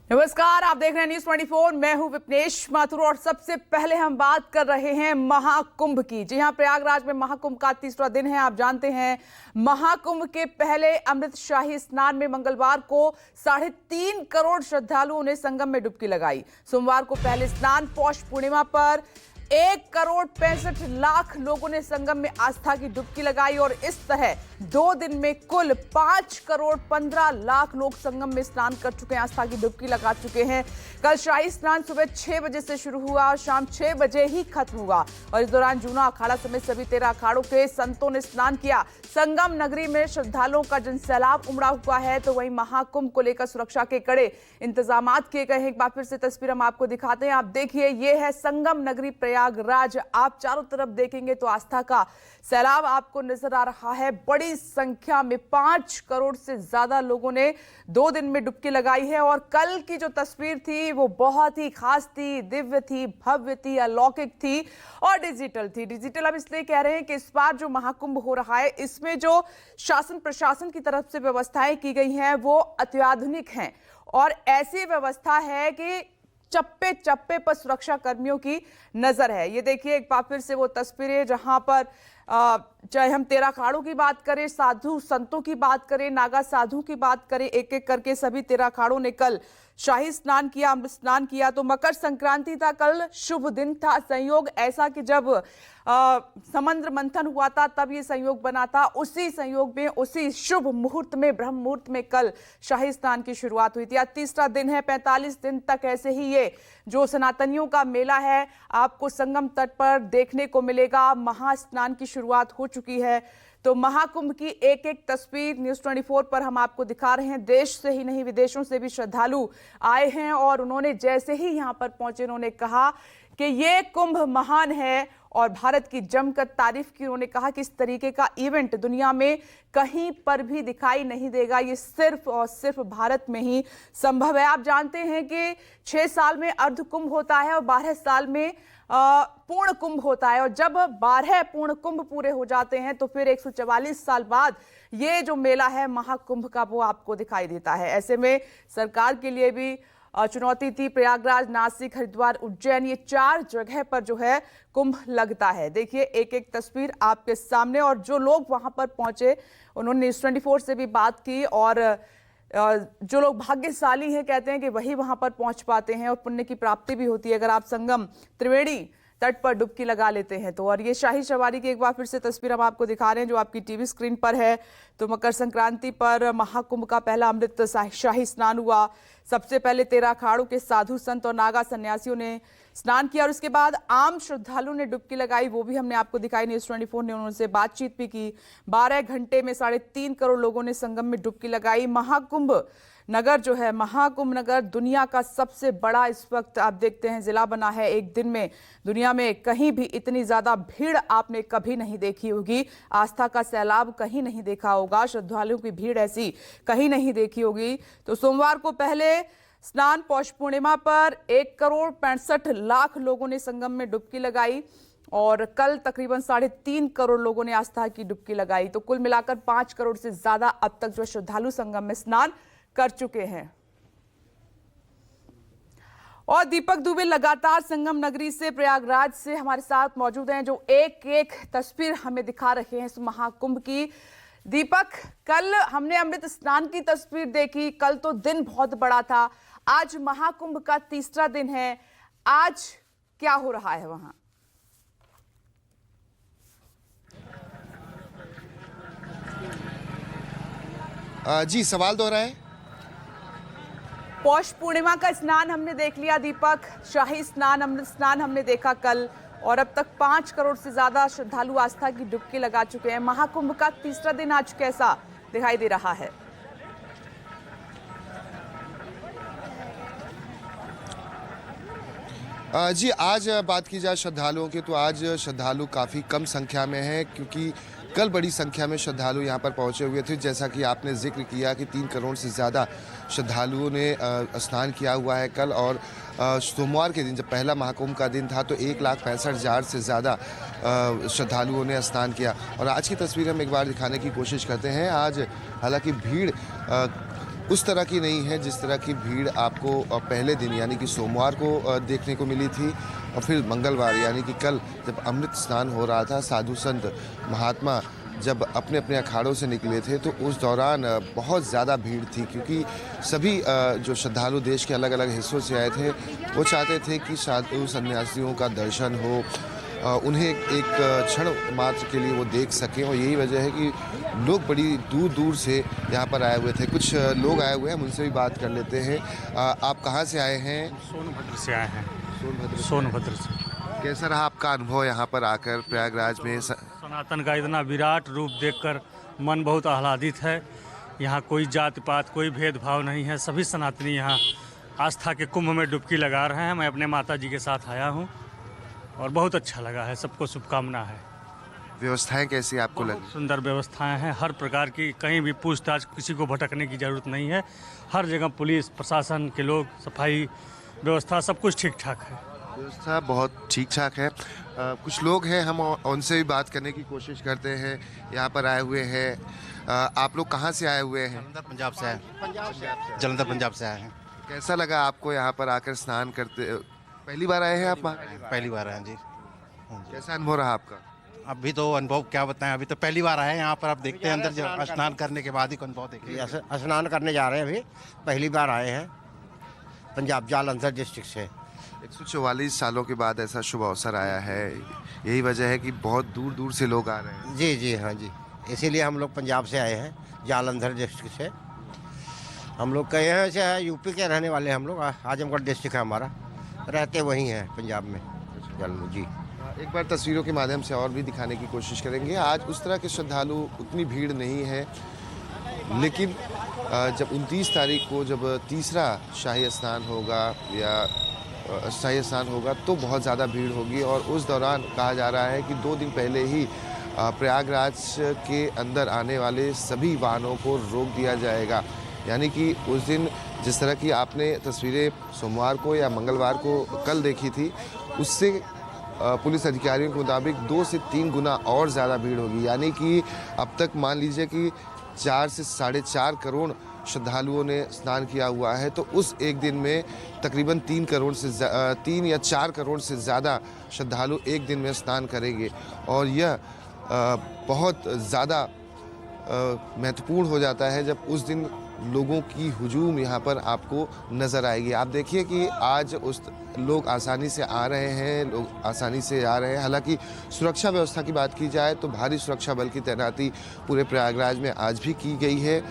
नमस्कार, आप देख रहे हैं न्यूज 24। मैं हूं विपनेश माथुर और सबसे पहले हम बात कर रहे हैं महाकुंभ की। जी हां, प्रयागराज में महाकुंभ का तीसरा दिन है। आप जानते हैं महाकुंभ के पहले अमृत शाही स्नान में मंगलवार को 3.5 करोड़ श्रद्धालुओं ने संगम में डुबकी लगाई। सोमवार को पहले स्नान पौष पूर्णिमा पर 1,65,00,000 लोगों ने संगम में आस्था की डुबकी लगाई और इस तरह 2 दिन में कुल 5,15,00,000 लोग संगम में स्नान कर चुके हैं, आस्था की डुबकी लगा चुके हैं। कल शाही स्नान सुबह 6 बजे से शुरू हुआ और शाम 6 बजे ही खत्म हुआ और इस दौरान जूना अखाड़ा समेत सभी 13 अखाड़ों के संतों ने स्नान किया। संगम नगरी में श्रद्धालुओं का जनसैलाब उमड़ा हुआ है, तो वहीं महाकुंभ को लेकर सुरक्षा के कड़े इंतजाम किए गए हैं। एक बार फिर से तस्वीर हम आपको दिखाते हैं। आप देखिए, ये है संगम नगरी प्रयागराज। आप चारों तरफ देखेंगे तो आस्था का सैलाब आपको नजर आ रहा है। बड़ी संख्या में 5 करोड़ से ज्यादा लोगों ने 2 दिन में डुबकी लगाई है और कल की जो तस्वीर थी वो बहुत ही खास थी, दिव्य थी, भव्य थी, अलौकिक थी और डिजिटल थी। डिजिटल हम इसलिए कह रहे हैं कि इस बार जो महाकुंभ हो रहा है इसमें जो शासन प्रशासन की तरफ से व्यवस्थाएं की गई हैं वो अत्याधुनिक हैं और ऐसी व्यवस्था है कि चप्पे चप्पे पर सुरक्षा कर्मियों की नजर है। ये देखिए एक बार फिर से वो तस्वीरें जहां पर चाहे हम 13 अखाड़ों की बात करें, साधु संतों की बात करें, नागा साधु की बात करें, एक एक करके सभी 13 अखाड़ों ने कल शाही स्नान किया, अमृत स्नान किया। तो मकर संक्रांति था कल, शुभ दिन था। संयोग ऐसा कि जब समुद्र मंथन हुआ था तब ये संयोग बना था। उसी संयोग में, उसी शुभ मुहूर्त में, ब्रह्म मुहूर्त में कल शाही स्नान की शुरुआत हुई थी। आज तीसरा दिन है। 45 दिन तक ऐसे ही ये जो सनातनियों का मेला है आपको संगम तट पर देखने को मिलेगा। महास्नान की शुरुआत हो चुकी है। तो महाकुंभ की एक एक तस्वीर न्यूज 24 पर हम आपको दिखा रहे हैं। देश से ही नहीं विदेशों से भी श्रद्धालु आए हैं और उन्होंने जैसे ही यहां पर पहुंचे उन्होंने कहा कि ये कुंभ महान है और भारत की जमकर तारीफ की। उन्होंने कहा कि इस तरीके का इवेंट दुनिया में कहीं पर भी दिखाई नहीं देगा, ये सिर्फ और सिर्फ भारत में ही संभव है। आप जानते हैं कि 6 साल में अर्ध कुंभ होता है और 12 साल में पूर्ण कुंभ होता है और जब 12 पूर्ण कुंभ पूरे हो जाते हैं तो फिर 144 साल बाद ये जो मेला है महाकुंभ का वो आपको दिखाई देता है। ऐसे में सरकार के लिए भी चुनौती थी। प्रयागराज, नासिक, हरिद्वार, उज्जैन, ये 4 जगह पर जो है कुंभ लगता है। देखिए एक एक तस्वीर आपके सामने और जो लोग वहां पर पहुंचे उन्होंने न्यूज 24 से भी बात की और जो लोग भाग्यशाली हैं कहते हैं कि वही वहां पर पहुंच पाते हैं और पुण्य की प्राप्ति भी होती है अगर आप संगम त्रिवेणी तट पर डुबकी लगा लेते हैं तो। और ये शाही सवारी की एक बार फिर से तस्वीर हम आपको दिखा रहे हैं जो आपकी टीवी स्क्रीन पर है। तो मकर संक्रांति पर महाकुंभ का पहला अमृत शाही स्नान हुआ। सबसे पहले 13 अखाड़ों के साधु संत और नागा सन्यासियों ने स्नान किया और उसके बाद आम श्रद्धालुओं ने डुबकी लगाई, वो भी हमने आपको दिखाई। न्यूज 24 ने उनसे बातचीत भी की। 12 घंटे में 3.5 करोड़ लोगों ने संगम में डुबकी लगाई। महाकुंभ नगर जो है, महाकुंभ नगर दुनिया का सबसे बड़ा इस वक्त आप देखते हैं जिला बना है। एक दिन में दुनिया में कहीं भी इतनी ज्यादा भीड़ आपने कभी नहीं देखी होगी। आस्था का सैलाब कहीं नहीं देखा होगा, श्रद्धालुओं की भीड़ ऐसी कहीं नहीं देखी होगी। तो सोमवार को पहले स्नान पौष पूर्णिमा पर 1,65,00,000 लोगों ने संगम में डुबकी लगाई और कल तकरीबन 3.5 करोड़ लोगों ने आस्था की डुबकी लगाई। तो कुल मिलाकर 5 करोड़ से ज्यादा अब तक जो श्रद्धालु संगम में स्नान कर चुके हैं। और दीपक दुबे लगातार संगम नगरी से, प्रयागराज से हमारे साथ मौजूद हैं जो एक एक तस्वीर हमें दिखा रहे हैं इस महाकुंभ की। दीपक, कल हमने अमृत स्नान की तस्वीर देखी, कल तो दिन बहुत बड़ा था। आज महाकुंभ का तीसरा दिन है, आज क्या हो रहा है वहां? जी, सवाल दोहराएं। पौष पूर्णिमा का स्नान हमने देख लिया दीपक, शाही स्नान, अमृत स्नान हमने देखा कल और अब तक 5 करोड़ से ज्यादा श्रद्धालु आस्था की डुबकी लगा चुके हैं। महाकुंभ का तीसरा दिन आज कैसा दिखाई दे रहा है? जी, आज बात की जाए श्रद्धालुओं की तो आज श्रद्धालु काफ़ी कम संख्या में हैं क्योंकि कल बड़ी संख्या में श्रद्धालु यहाँ पर पहुँचे हुए थे। जैसा कि आपने जिक्र किया कि 3 करोड़ से ज़्यादा श्रद्धालुओं ने स्नान किया हुआ है कल और सोमवार के दिन जब पहला महाकुंभ का दिन था तो 1,65,000 से ज़्यादा श्रद्धालुओं ने स्नान किया। और आज की तस्वीर हम एक बार दिखाने की कोशिश करते हैं। आज हालांकि भीड़ उस तरह की नहीं है जिस तरह की भीड़ आपको पहले दिन यानी कि सोमवार को देखने को मिली थी और फिर मंगलवार यानी कि कल जब अमृत स्नान हो रहा था, साधु संत महात्मा जब अपने अपने अखाड़ों से निकले थे तो उस दौरान बहुत ज़्यादा भीड़ थी, क्योंकि सभी जो श्रद्धालु देश के अलग अलग हिस्सों से आए थे वो चाहते थे कि साधु सन्यासियों का दर्शन हो, उन्हें एक क्षण मात्र के लिए वो देख सकें। और यही वजह है कि लोग बड़ी दूर दूर से यहाँ पर आए हुए थे। कुछ लोग आए हुए हैं, उनसे भी बात कर लेते हैं। आप कहाँ से आए हैं? सोनभद्र से आए हैं। सोनभद्र से। कैसा रहा आपका अनुभव यहाँ पर आकर प्रयागराज में? सनातन का इतना विराट रूप देखकर मन बहुत आह्लादित है। यहाँ कोई जाति पात कोई भेदभाव नहीं है, सभी सनातनी यहाँ आस्था के कुंभ में डुबकी लगा रहे हैं। मैं अपने माता जी के साथ आया हूँ और बहुत अच्छा लगा है। सबको शुभकामना है। व्यवस्थाएं कैसी आपको लगी? सुंदर व्यवस्थाएं हैं हर प्रकार की, कहीं भी पूछताछ किसी को भटकने की जरूरत नहीं है। हर जगह पुलिस प्रशासन के लोग, सफाई व्यवस्था सब कुछ ठीक ठाक है। व्यवस्था बहुत ठीक ठाक है। कुछ लोग हैं, हम उनसे भी बात करने की कोशिश करते हैं। यहाँ पर आए हुए हैं। आप लोग कहाँ से आए हुए हैं? जलंधर पंजाब से आए। जलंधर पंजाब से आए हैं। कैसा लगा आपको यहाँ पर आकर स्नान करते? पहली बार आए हैं आप? पहली बार आए जी। कैसा अनुभव रहा आपका? अभी तो अनुभव क्या बताएं, अभी तो पहली बार आए हैं यहाँ पर। आप देखते हैं अंदर जब स्नान करने के बाद ही अनुभव देखिए। स्नान करने जा रहे हैं, अभी पहली बार आए हैं पंजाब जालंधर डिस्ट्रिक्ट से। 144 सालों के बाद ऐसा शुभ अवसर आया है, यही वजह है कि बहुत दूर दूर से लोग आ रहे हैं। जी जी हाँ जी, इसीलिए हम लोग पंजाब से आए हैं, जालंधर डिस्ट्रिक्ट से। हम लोग कहे हैं से है, यूपी के रहने वाले हम लोग। आजमगढ़ डिस्ट्रिक्ट है हमारा, रहते वहीं हैं पंजाब में जालंधर जी। एक बार तस्वीरों के माध्यम से और भी दिखाने की कोशिश करेंगे। आज उस तरह के श्रद्धालु उतनी भीड़ नहीं है, लेकिन जब 29 तारीख को जब तीसरा शाही स्नान होगा या शाही स्नान होगा तो बहुत ज़्यादा भीड़ होगी। और उस दौरान कहा जा रहा है कि 2 दिन पहले ही प्रयागराज के अंदर आने वाले सभी वाहनों को रोक दिया जाएगा। यानी कि उस दिन जिस तरह की आपने तस्वीरें सोमवार को या मंगलवार को कल देखी थी, उससे पुलिस अधिकारियों के मुताबिक 2 से 3 गुना और ज़्यादा भीड़ होगी। यानी कि अब तक मान लीजिए कि 4 से 4.5 करोड़ श्रद्धालुओं ने स्नान किया हुआ है, तो उस एक दिन में तकरीबन 3 या 4 करोड़ से ज़्यादा श्रद्धालु एक दिन में स्नान करेंगे। और यह बहुत ज़्यादा महत्वपूर्ण हो जाता है जब उस दिन लोगों की हुजूम यहाँ पर आपको नज़र आएगी। आप देखिए कि आज लोग आसानी से आ रहे हैं, लोग आसानी से आ रहे हैं। हालांकि सुरक्षा व्यवस्था की बात की जाए तो भारी सुरक्षा बल की तैनाती पूरे प्रयागराज में आज भी की गई है।